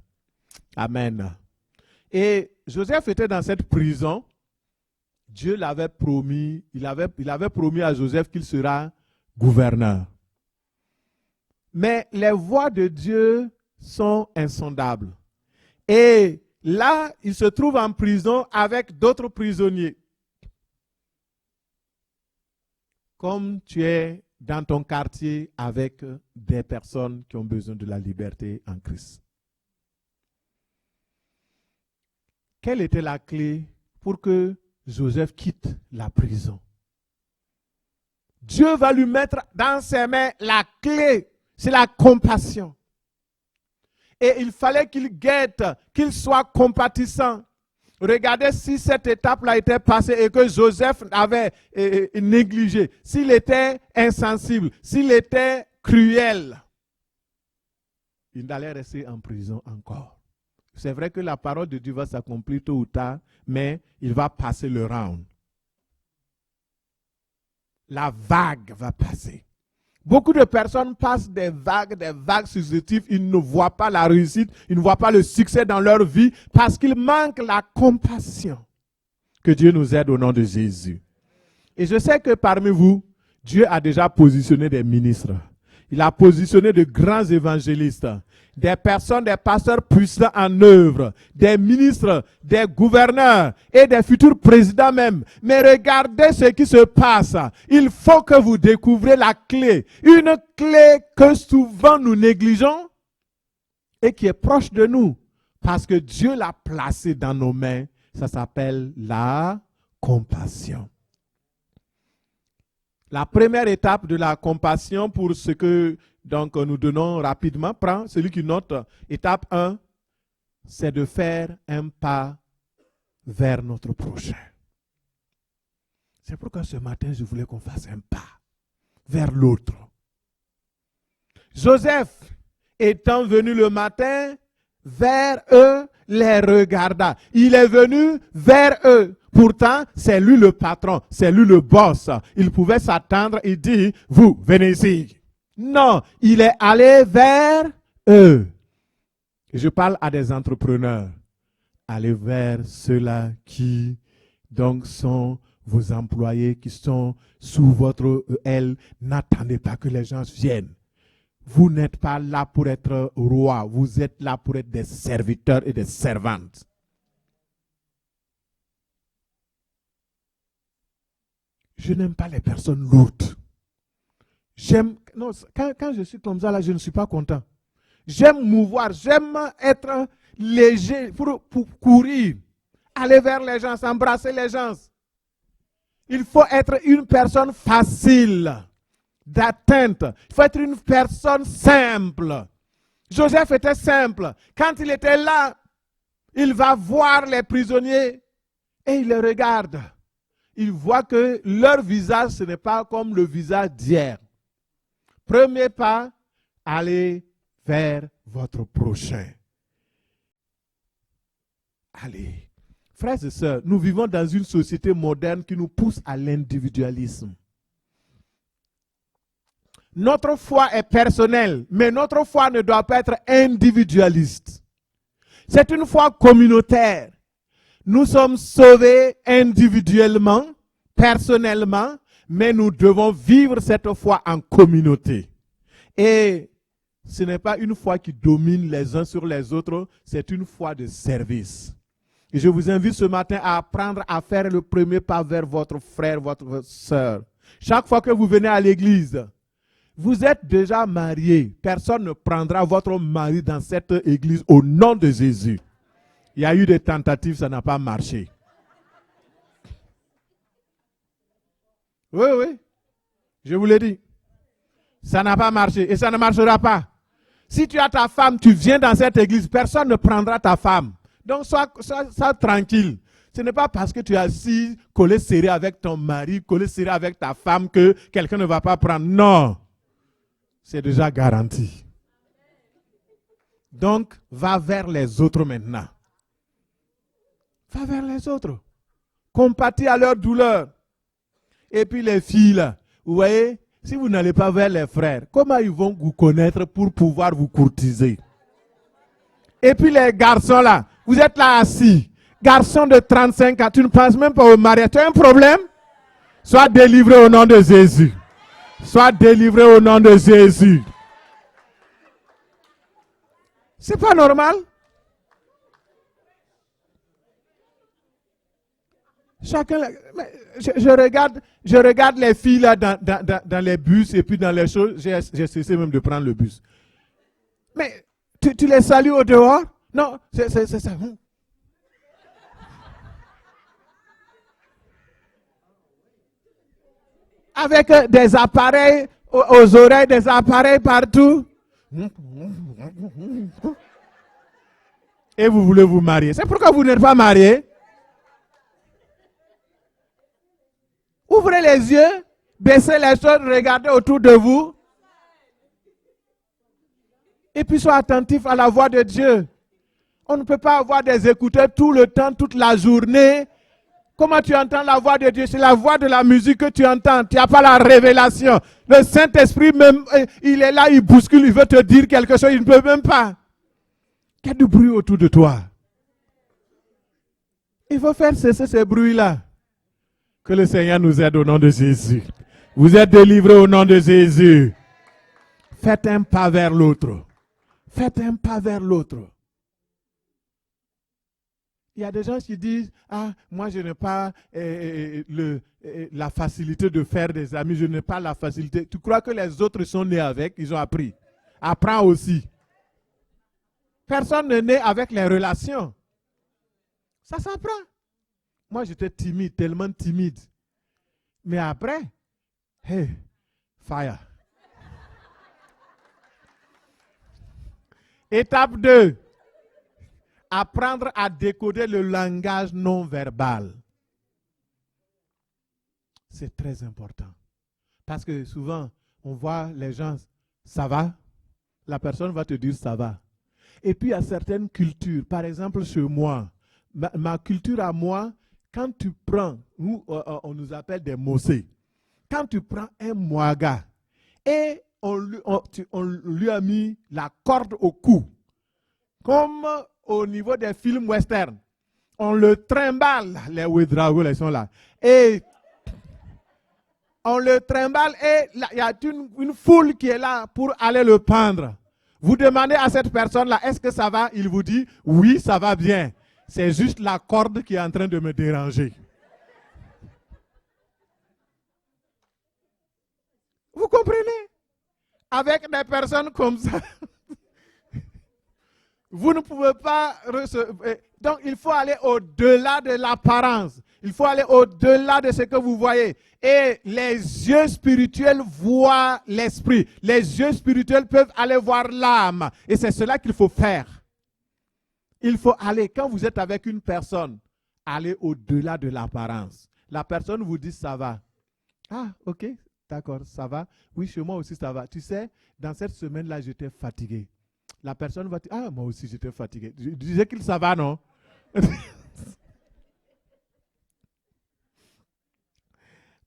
Amen. Et Joseph était dans cette prison. Dieu l'avait promis, il avait promis à Joseph qu'il sera gouverneur. Mais les voies de Dieu sont insondables. Et là, il se trouve en prison avec d'autres prisonniers. Comme tu es dans ton quartier avec des personnes qui ont besoin de la liberté en Christ. Quelle était la clé pour que Joseph quitte la prison? Dieu va lui mettre dans ses mains la clé, c'est la compassion. Et il fallait qu'il guette, qu'il soit compatissant. Regardez si cette étape-là était passée et que Joseph avait négligé, s'il était insensible, s'il était cruel, il allait rester en prison encore. C'est vrai que la parole de Dieu va s'accomplir tôt ou tard, mais il va passer le round. La vague va passer. Beaucoup de personnes passent des vagues successives. Ils ne voient pas la réussite, ils ne voient pas le succès dans leur vie parce qu'il manque la compassion. Que Dieu nous aide au nom de Jésus. Et je sais que parmi vous, Dieu a déjà positionné des ministres. Il a positionné de grands évangélistes, des personnes, des pasteurs puissants en œuvre, des ministres, des gouverneurs et des futurs présidents même. Mais regardez ce qui se passe. Il faut que vous découvrez la clé. Une clé que souvent nous négligeons et qui est proche de nous. Parce que Dieu l'a placée dans nos mains. Ça s'appelle la compassion. La première étape de la compassion pour ce que donc, nous donnons rapidement, prend celui qui note, étape 1, c'est de faire un pas vers notre prochain. C'est pourquoi ce matin, je voulais qu'on fasse un pas vers l'autre. Joseph, étant venu le matin, vers eux, les regarda. Il est venu vers eux. Pourtant, c'est lui le patron, c'est lui le boss. Il pouvait s'attendre et dire, vous, venez ici. Non, il est allé vers eux. Et je parle à des entrepreneurs. Allez vers ceux-là qui donc sont vos employés, qui sont sous votre aile. N'attendez pas que les gens viennent. Vous n'êtes pas là pour être roi, vous êtes là pour être des serviteurs et des servantes. Je n'aime pas les personnes lourdes. Non, quand je suis comme ça, là, je ne suis pas content. J'aime mouvoir, j'aime être léger pour courir, aller vers les gens, embrasser les gens. Il faut être une personne facile d'atteinte. Il faut être une personne simple. Joseph était simple. Quand il était là, il va voir les prisonniers et il les regarde. Il voit que leur visage, ce n'est pas comme le visage d'hier. Premier pas, allez vers votre prochain. Allez. Frères et sœurs, nous vivons dans une société moderne qui nous pousse à l'individualisme. Notre foi est personnelle, mais notre foi ne doit pas être individualiste. C'est une foi communautaire. Nous sommes sauvés individuellement, personnellement, mais nous devons vivre cette foi en communauté. Et ce n'est pas une foi qui domine les uns sur les autres, c'est une foi de service. Et je vous invite ce matin à apprendre à faire le premier pas vers votre frère, votre soeur. Chaque fois que vous venez à l'église, vous êtes déjà marié. Personne ne prendra votre mari dans cette église au nom de Jésus. Il y a eu des tentatives, ça n'a pas marché. Oui, oui. Je vous l'ai dit. Ça n'a pas marché et ça ne marchera pas. Si tu as ta femme, tu viens dans cette église, personne ne prendra ta femme. Donc, sois tranquille. Ce n'est pas parce que tu es assis, collé serré avec ton mari, collé serré avec ta femme que quelqu'un ne va pas prendre. Non. C'est déjà garanti. Donc, va vers les autres maintenant. Va vers les autres. Compatis à leur douleur. Et puis les filles, là, vous voyez, si vous n'allez pas vers les frères, comment ils vont vous connaître pour pouvoir vous courtiser? Et puis les garçons là, vous êtes là assis. Garçon de 35 ans, tu ne penses même pas au mariage. Tu as un problème? Sois délivré au nom de Jésus. Sois délivré au nom de Jésus. C'est pas normal. Chacun, je regarde les filles là dans les bus et puis dans les choses. J'ai cessé même de prendre le bus. Mais tu les salues au dehors? Non, c'est ça. Avec des appareils aux oreilles, des appareils partout. Et vous voulez vous marier. C'est pourquoi vous n'êtes pas marié. Ouvrez les yeux, baissez les choses, regardez autour de vous. Et puis sois attentif à la voix de Dieu. On ne peut pas avoir des écouteurs tout le temps, toute la journée. Comment tu entends la voix de Dieu? C'est la voix de la musique que tu entends. Tu n'as pas la révélation. Le Saint-Esprit même, il est là, il bouscule, il veut te dire quelque chose, il ne peut même pas. Qu'il y a du bruit autour de toi. Il faut faire cesser ces bruits-là. Que le Seigneur nous aide au nom de Jésus. Vous êtes délivrés au nom de Jésus. Faites un pas vers l'autre. Faites un pas vers l'autre. Il y a des gens qui disent, ah, moi je n'ai pas la facilité de faire des amis, je n'ai pas la facilité. Tu crois que les autres sont nés avec, ils ont appris. Apprends aussi. Personne n'est né avec les relations. Ça s'apprend. Moi j'étais timide, tellement timide. Mais après, hey, fire. Étape 2. Apprendre à décoder le langage non verbal. C'est très important. Parce que souvent, on voit les gens, ça va? La personne va te dire ça va. Et puis, il y a certaines cultures. Par exemple, chez moi, ma culture à moi, quand tu prends, nous, on nous appelle des mossés. Quand tu prends un mouaga et on lui a mis la corde au cou, comme au niveau des films western, on le trimballe, les Ouedraogo, ils sont là, et on le trimballe et il y a une foule qui est là pour aller le pendre. Vous demandez à cette personne-là, est-ce que ça va? Il vous dit, oui, ça va bien. C'est juste la corde qui est en train de me déranger. Vous comprenez? Avec des personnes comme ça, vous ne pouvez pas recevoir. Donc, il faut aller au-delà de l'apparence. Il faut aller au-delà de ce que vous voyez. Et les yeux spirituels voient l'esprit. Les yeux spirituels peuvent aller voir l'âme. Et c'est cela qu'il faut faire. Il faut aller, quand vous êtes avec une personne, aller au-delà de l'apparence. La personne vous dit ça va. Ah, ok, d'accord, ça va. Oui, chez moi aussi ça va. Tu sais, dans cette semaine-là, j'étais fatigué. La personne va dire, ah, moi aussi j'étais fatigué. Je disais qu'il ça va, non?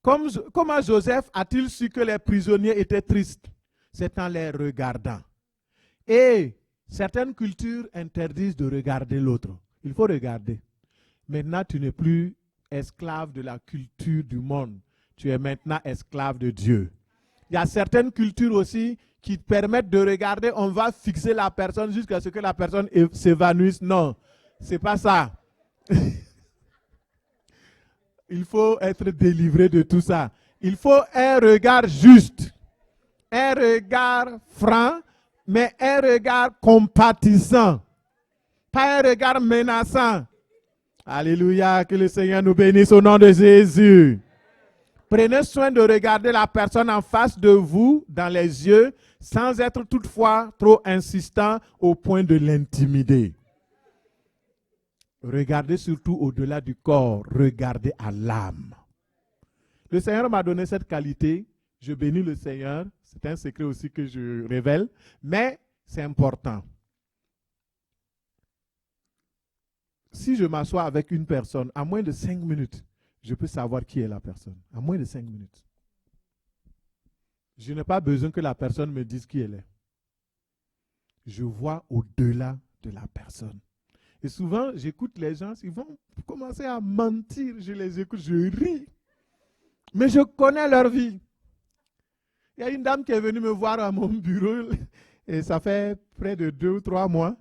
Comment Joseph a-t-il su que les prisonniers étaient tristes? C'est en les regardant. Et certaines cultures interdisent de regarder l'autre. Il faut regarder. Maintenant, tu n'es plus esclave de la culture du monde. Tu es maintenant esclave de Dieu. Il y a certaines cultures aussi qui permettent de regarder, on va fixer la personne jusqu'à ce que la personne s'évanouisse. Non, ce n'est pas ça. Il faut être délivré de tout ça. Il faut un regard juste, un regard franc, mais un regard compatissant, pas un regard menaçant. Alléluia, que le Seigneur nous bénisse au nom de Jésus. Prenez soin de regarder la personne en face de vous, dans les yeux, sans être toutefois trop insistant au point de l'intimider. Regardez surtout au-delà du corps, regardez à l'âme. Le Seigneur m'a donné cette qualité, je bénis le Seigneur, c'est un secret aussi que je révèle, mais c'est important. Si je m'assois avec une personne, à moins de 5 minutes, je peux savoir qui est la personne. À moins de 5 minutes. Je n'ai pas besoin que la personne me dise qui elle est. Je vois au-delà de la personne. Et souvent, j'écoute les gens, ils vont commencer à mentir. Je les écoute, je ris. Mais je connais leur vie. Il y a une dame qui est venue me voir à mon bureau, et ça fait près de 2 ou 3 mois.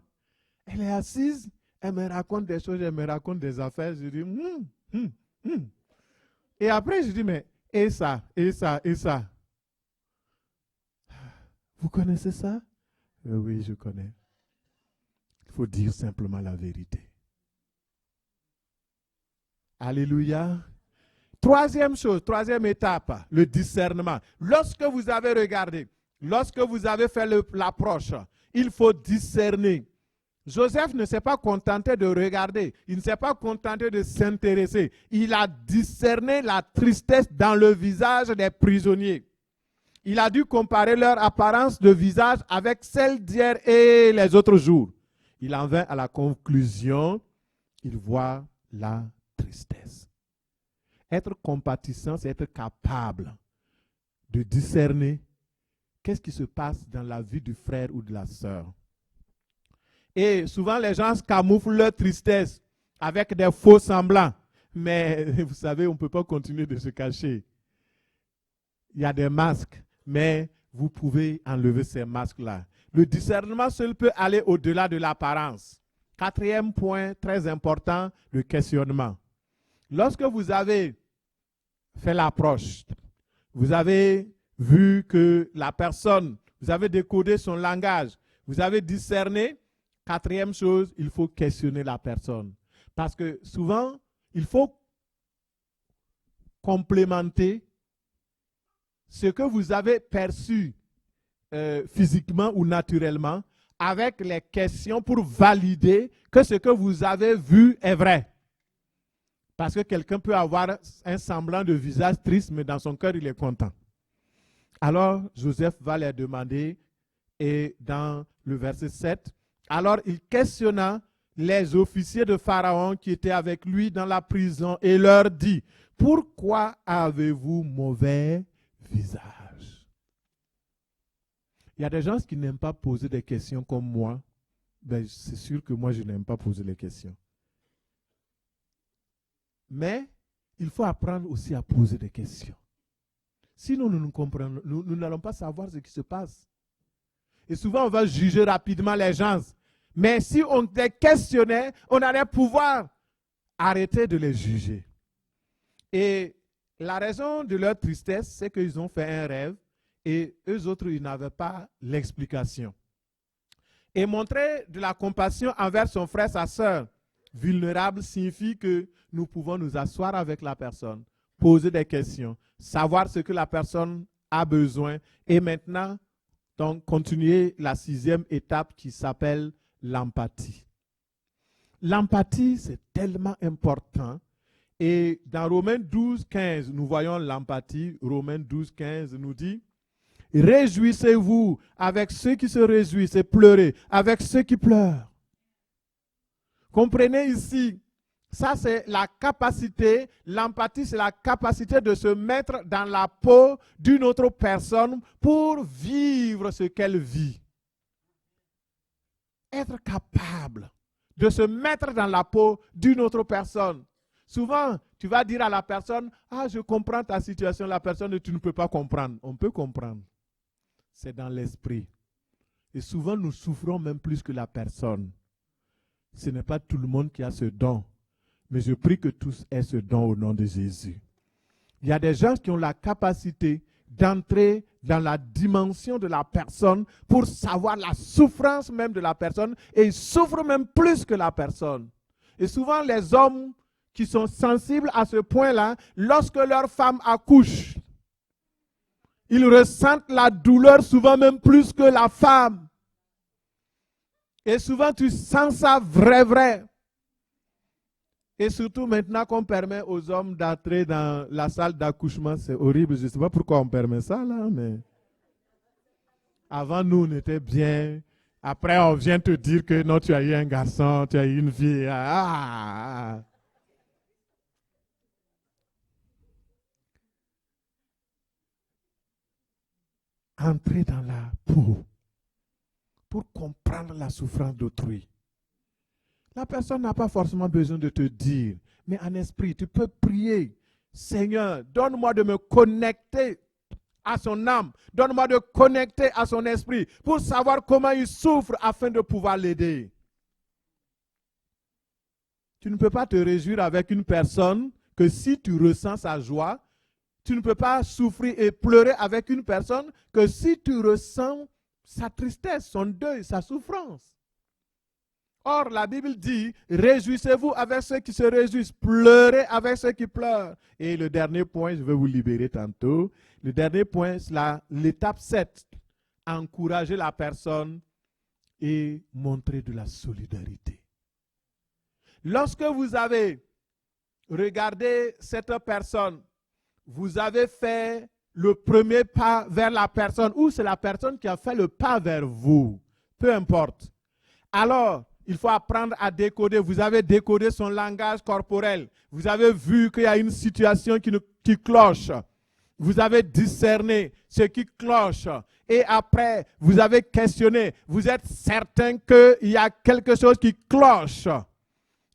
Elle est assise, elle me raconte des choses, elle me raconte des affaires. Je dis, Et après, je dis, mais, et ça, et ça, et ça. Vous connaissez ça? Oui, je connais. Il faut dire simplement la vérité. Alléluia. Troisième chose, troisième étape, le discernement. Lorsque vous avez regardé, lorsque vous avez fait l'approche, il faut discerner. Joseph ne s'est pas contenté de regarder, il ne s'est pas contenté de s'intéresser. Il a discerné la tristesse dans le visage des prisonniers. Il a dû comparer leur apparence de visage avec celle d'hier et les autres jours. Il en vint à la conclusion, il voit la tristesse. Être compatissant, c'est être capable de discerner qu'est-ce qui se passe dans la vie du frère ou de la sœur. Et souvent, les gens camouflent leur tristesse avec des faux semblants. Mais vous savez, on ne peut pas continuer de se cacher. Il y a des masques, mais vous pouvez enlever ces masques-là. Le discernement seul peut aller au-delà de l'apparence. Quatrième point très important, le questionnement. Lorsque vous avez fait l'approche, vous avez vu que la personne, vous avez décodé son langage, vous avez discerné. Quatrième chose, il faut questionner la personne. Parce que souvent, il faut complémenter ce que vous avez perçu physiquement ou naturellement avec les questions pour valider que ce que vous avez vu est vrai. Parce que quelqu'un peut avoir un semblant de visage triste, mais dans son cœur, il est content. Alors, Joseph va leur demander, et dans le verset 7, alors il questionna les officiers de Pharaon qui étaient avec lui dans la prison et leur dit, pourquoi avez-vous mauvais visage? Il y a des gens qui n'aiment pas poser des questions comme moi. Ben, c'est sûr que moi, je n'aime pas poser les questions. Mais il faut apprendre aussi à poser des questions. Sinon, nous n'allons pas savoir ce qui se passe. Et souvent, on va juger rapidement les gens. Mais si on les questionnait, on allait pouvoir arrêter de les juger. Et la raison de leur tristesse, c'est qu'ils ont fait un rêve Et eux autres, ils n'avaient pas l'explication. Et montrer de la compassion envers son frère, sa sœur, vulnérable, signifie que nous pouvons nous asseoir avec la personne, poser des questions, savoir ce que la personne a besoin et maintenant, donc, continuer la 6e étape qui s'appelle l'empathie. L'empathie, c'est tellement important. Et dans Romains 12, 15, nous voyons l'empathie. Romains 12, 15 nous dit: réjouissez-vous avec ceux qui se réjouissent et pleurez avec ceux qui pleurent. Comprenez ici, ça c'est la capacité, l'empathie c'est la capacité de se mettre dans la peau d'une autre personne pour vivre ce qu'elle vit. Être capable de se mettre dans la peau d'une autre personne. Souvent, tu vas dire à la personne: ah, je comprends ta situation. La personne, tu ne peux pas comprendre. On peut comprendre. C'est dans l'esprit. Et souvent, nous souffrons même plus que la personne. Ce n'est pas tout le monde qui a ce don. Mais je prie que tous aient ce don au nom de Jésus. Il y a des gens qui ont la capacité d'entrer dans la dimension de la personne pour savoir la souffrance même de la personne, et ils souffrent même plus que la personne. Et souvent, les hommes qui sont sensibles à ce point-là, lorsque leur femme accouche, ils ressentent la douleur souvent même plus que la femme. Et souvent, tu sens ça vrai. Et surtout maintenant qu'on permet aux hommes d'entrer dans la salle d'accouchement, c'est horrible. Je ne sais pas pourquoi on permet ça là, mais avant nous, on était bien. Après, on vient te dire que non, tu as eu un garçon, tu as eu une fille. Entrer dans la peau pour comprendre la souffrance d'autrui. La personne n'a pas forcément besoin de te dire, mais en esprit, tu peux prier: Seigneur, donne-moi de me connecter à son âme, donne-moi de connecter à son esprit pour savoir comment il souffre afin de pouvoir l'aider. Tu ne peux pas te réjouir avec une personne que si tu ressens sa joie. Tu ne peux pas souffrir et pleurer avec une personne que si tu ressens sa tristesse, son deuil, sa souffrance. Or, la Bible dit: réjouissez-vous avec ceux qui se réjouissent, pleurez avec ceux qui pleurent. Et le dernier point, je vais vous libérer tantôt. Le dernier point, c'est l'étape 7. Encourager la personne et montrer de la solidarité. Lorsque vous avez regardé cette personne, vous avez fait le premier pas vers la personne, ou c'est la personne qui a fait le pas vers vous, peu importe. Alors, il faut apprendre à décoder. Vous avez décodé son langage corporel. Vous avez vu qu'il y a une situation qui cloche. Vous avez discerné ce qui cloche. Et après, vous avez questionné. Vous êtes certain qu'il y a quelque chose qui cloche.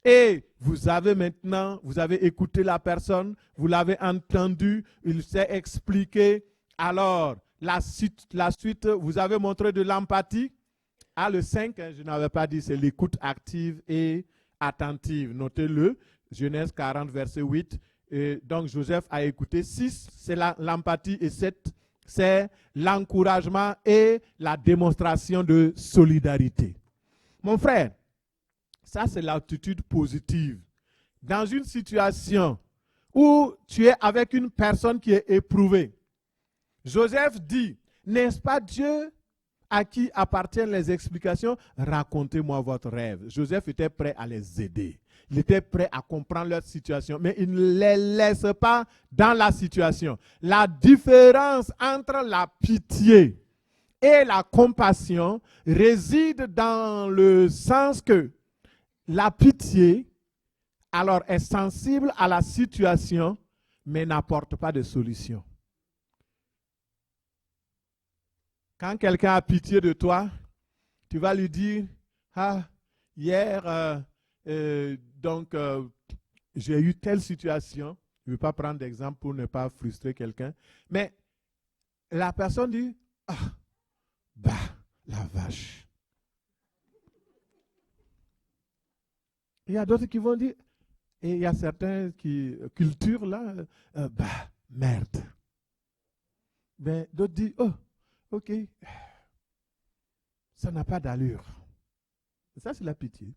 Et vous avez écouté la personne, vous l'avez entendu, il s'est expliqué. Alors, la suite, vous avez montré de l'empathie. Le 5, je n'avais pas dit, c'est l'écoute active et attentive. Notez-le, Genèse 40, verset 8. Et donc, Joseph a écouté. 6, c'est l'empathie. Et 7, c'est l'encouragement et la démonstration de solidarité. Mon frère, ça, c'est l'attitude positive. Dans une situation où tu es avec une personne qui est éprouvée, Joseph dit: n'est-ce pas Dieu à qui appartiennent les explications? Racontez-moi votre rêve. Joseph était prêt à les aider. Il était prêt à comprendre leur situation, mais il ne les laisse pas dans la situation. La différence entre la pitié et la compassion réside dans le sens que la pitié, alors, est sensible à la situation, mais n'apporte pas de solution. Quand quelqu'un a pitié de toi, tu vas lui dire: hier, j'ai eu telle situation. Je ne vais pas prendre d'exemple pour ne pas frustrer quelqu'un. Mais la personne dit: la vache. Il y a d'autres qui vont dire, et il y a certaines cultures là, merde. Ben, d'autres disent, oh, ok, ça n'a pas d'allure. Ça, c'est la pitié.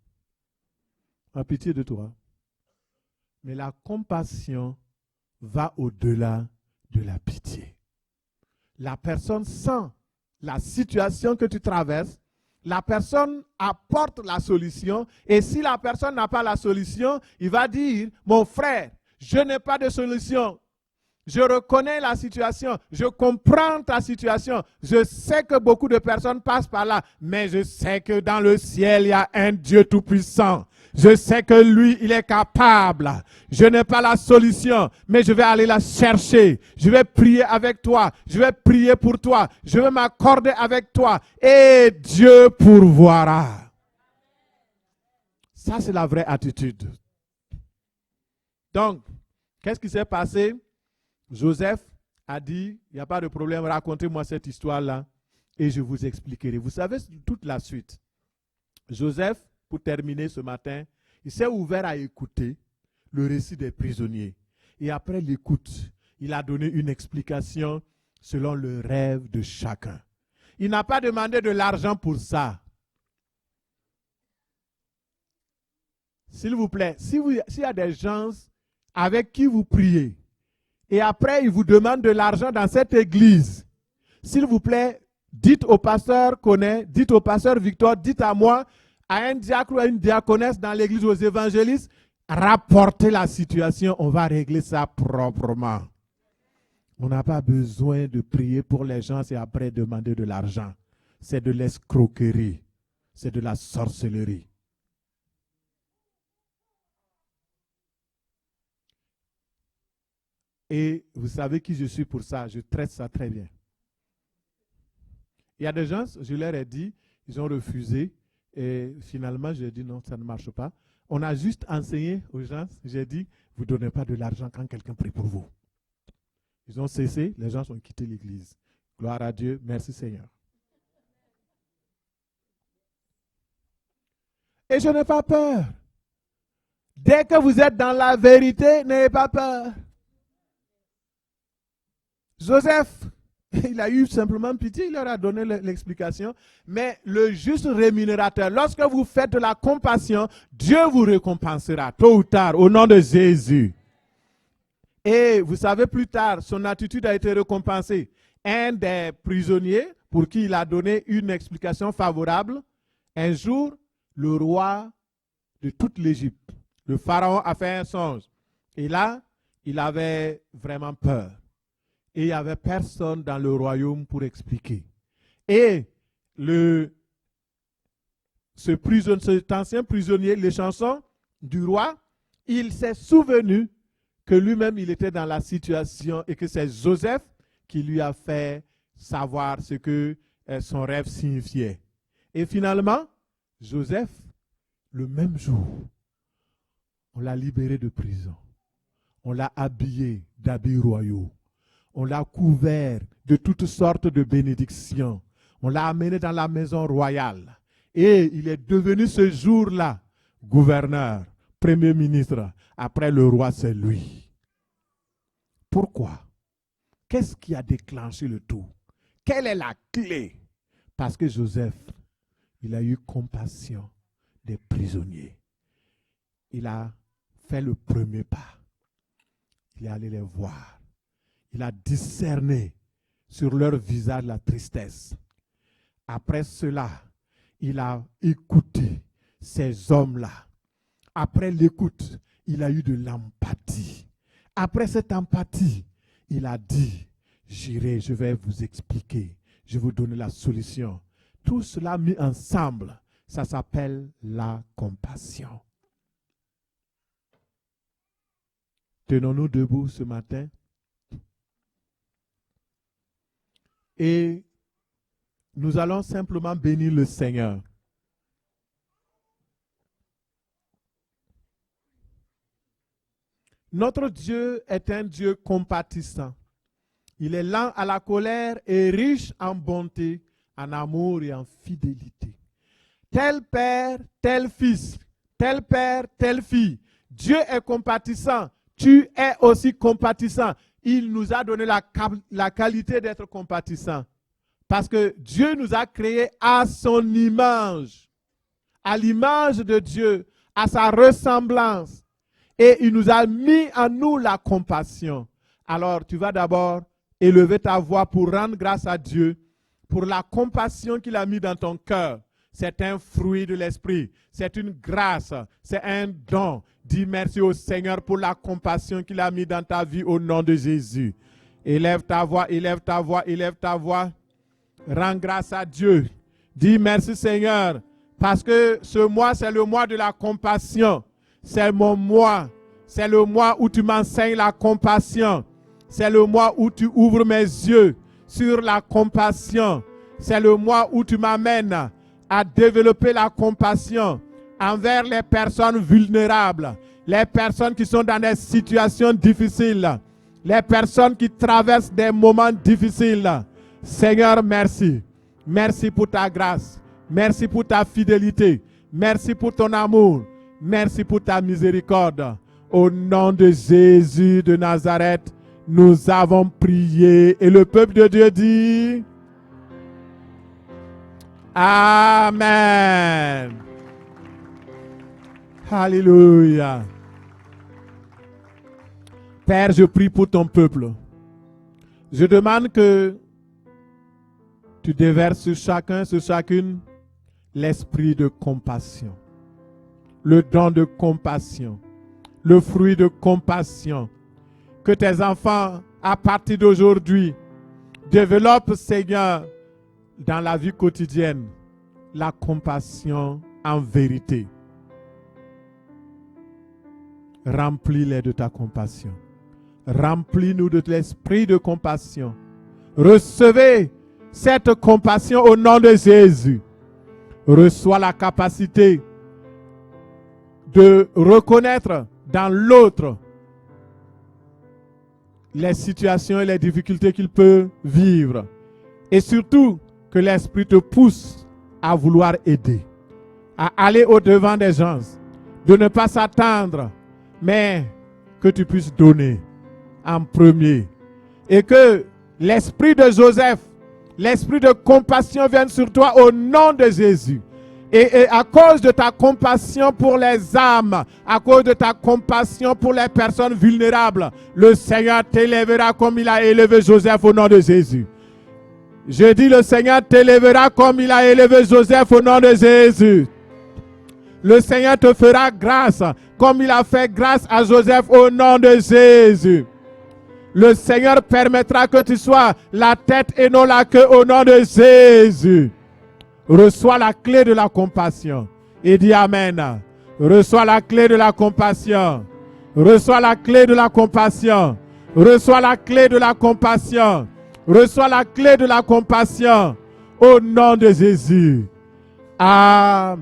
La pitié de toi. Mais la compassion va au-delà de la pitié. La personne sent la situation que tu traverses, la personne apporte la solution, et si la personne n'a pas la solution, il va dire, mon frère, je n'ai pas de solution. Je reconnais la situation, je comprends ta situation, je sais que beaucoup de personnes passent par là, mais je sais que dans le ciel, il y a un Dieu tout-puissant. Je sais que lui, il est capable. Je n'ai pas la solution, mais je vais aller la chercher. Je vais prier avec toi, je vais prier pour toi, je vais m'accorder avec toi, et Dieu pourvoira. Ça, c'est la vraie attitude. Donc, qu'est-ce qui s'est passé? Joseph a dit, il n'y a pas de problème, racontez-moi cette histoire-là et je vous expliquerai. Vous savez toute la suite. Joseph, pour terminer ce matin, il s'est ouvert à écouter le récit des prisonniers. Et après l'écoute, il a donné une explication selon le rêve de chacun. Il n'a pas demandé de l'argent pour ça. S'il vous plaît, s'il y a des gens avec qui vous priez, et après, il vous demande de l'argent dans cette église. S'il vous plaît, dites au pasteur Koné, dites au pasteur Victor, dites à moi, à un diacre ou à une diaconesse dans l'église, aux évangélistes, rapportez la situation, on va régler ça proprement. On n'a pas besoin de prier pour les gens et après demander de l'argent. C'est de l'escroquerie, c'est de la sorcellerie. Et vous savez qui je suis pour ça, je traite ça très bien. Il y a des gens, je leur ai dit, ils ont refusé. Et finalement, j'ai dit non, ça ne marche pas. On a juste enseigné aux gens, j'ai dit, vous ne donnez pas de l'argent quand quelqu'un prie pour vous. Ils ont cessé, les gens ont quitté l'église. Gloire à Dieu, merci Seigneur. Et je n'ai pas peur. Dès que vous êtes dans la vérité, n'ayez pas peur. Joseph, il a eu simplement pitié, il leur a donné l'explication. Mais le juste rémunérateur, lorsque vous faites de la compassion, Dieu vous récompensera, tôt ou tard, au nom de Jésus. Et vous savez, plus tard, son attitude a été récompensée. Un des prisonniers, pour qui il a donné une explication favorable, un jour, le roi de toute l'Égypte, le pharaon, a fait un songe. Et là, il avait vraiment peur. Et il n'y avait personne dans le royaume pour expliquer. Et cet ancien prisonnier, les chansons du roi, il s'est souvenu que lui-même, il était dans la situation et que c'est Joseph qui lui a fait savoir ce que son rêve signifiait. Et finalement, Joseph, le même jour, on l'a libéré de prison. On l'a habillé d'habits royaux. On l'a couvert de toutes sortes de bénédictions. On l'a amené dans la maison royale. Et il est devenu ce jour-là gouverneur, premier ministre. Après le roi, c'est lui. Pourquoi? Qu'est-ce qui a déclenché le tout? Quelle est la clé? Parce que Joseph, il a eu compassion des prisonniers. Il a fait le premier pas. Il est allé les voir. Il a discerné sur leur visage la tristesse. Après cela, il a écouté ces hommes-là. Après l'écoute, il a eu de l'empathie. Après cette empathie, il a dit, j'irai, je vais vous expliquer, je vais vous donner la solution. Tout cela mis ensemble, ça s'appelle la compassion. Tenons-nous debout ce matin. Et nous allons simplement bénir le Seigneur. Notre Dieu est un Dieu compatissant. Il est lent à la colère et riche en bonté, en amour et en fidélité. Tel père, tel fils, tel père, telle fille. Dieu est compatissant. Tu es aussi compatissant. il nous a donné la qualité d'être compatissant. Parce que Dieu nous a créés à son image, à l'image de Dieu, à sa ressemblance. Et il nous a mis en nous la compassion. Alors, tu vas d'abord élever ta voix pour rendre grâce à Dieu pour la compassion qu'il a mis dans ton cœur. C'est un fruit de l'esprit. C'est une grâce. C'est un don. Dis merci au Seigneur pour la compassion qu'il a mis dans ta vie au nom de Jésus. Élève ta voix, élève ta voix, élève ta voix. Rends grâce à Dieu. Dis merci Seigneur. Parce que ce mois, c'est le mois de la compassion. C'est mon mois. C'est le mois où tu m'enseignes la compassion. C'est le mois où tu ouvres mes yeux sur la compassion. C'est le mois où tu m'amènes à développer la compassion envers les personnes vulnérables, les personnes qui sont dans des situations difficiles, les personnes qui traversent des moments difficiles. Seigneur, merci. Merci pour ta grâce. Merci pour ta fidélité. Merci pour ton amour. Merci pour ta miséricorde. Au nom de Jésus de Nazareth, nous avons prié. Et le peuple de Dieu dit Amen. Alléluia. Père, je prie pour ton peuple. Je demande que tu déverses sur chacun, sur chacune, l'esprit de compassion, le don de compassion, le fruit de compassion. Que tes enfants, à partir d'aujourd'hui, développent, Seigneur, dans la vie quotidienne, la compassion en vérité. Remplis-les de ta compassion. Remplis-nous de l'esprit de compassion. Recevez cette compassion au nom de Jésus. Reçois la capacité de reconnaître dans l'autre les situations et les difficultés qu'il peut vivre. Et surtout, que l'Esprit te pousse à vouloir aider, à aller au-devant des gens, de ne pas s'attendre, mais que tu puisses donner en premier. Et que l'esprit de Joseph, l'esprit de compassion vienne sur toi au nom de Jésus. Et à cause de ta compassion pour les âmes, à cause de ta compassion pour les personnes vulnérables, le Seigneur t'élèvera comme il a élevé Joseph au nom de Jésus. Je dis, le Seigneur t'élèvera comme il a élevé Joseph au nom de Jésus. Le Seigneur te fera grâce comme il a fait grâce à Joseph au nom de Jésus. Le Seigneur permettra que tu sois la tête et non la queue au nom de Jésus. Reçois la clé de la compassion et dis Amen. Reçois la clé de la compassion. Reçois la clé de la compassion. Reçois la clé de la compassion. Reçois la clé de la compassion au nom de Jésus. Amen.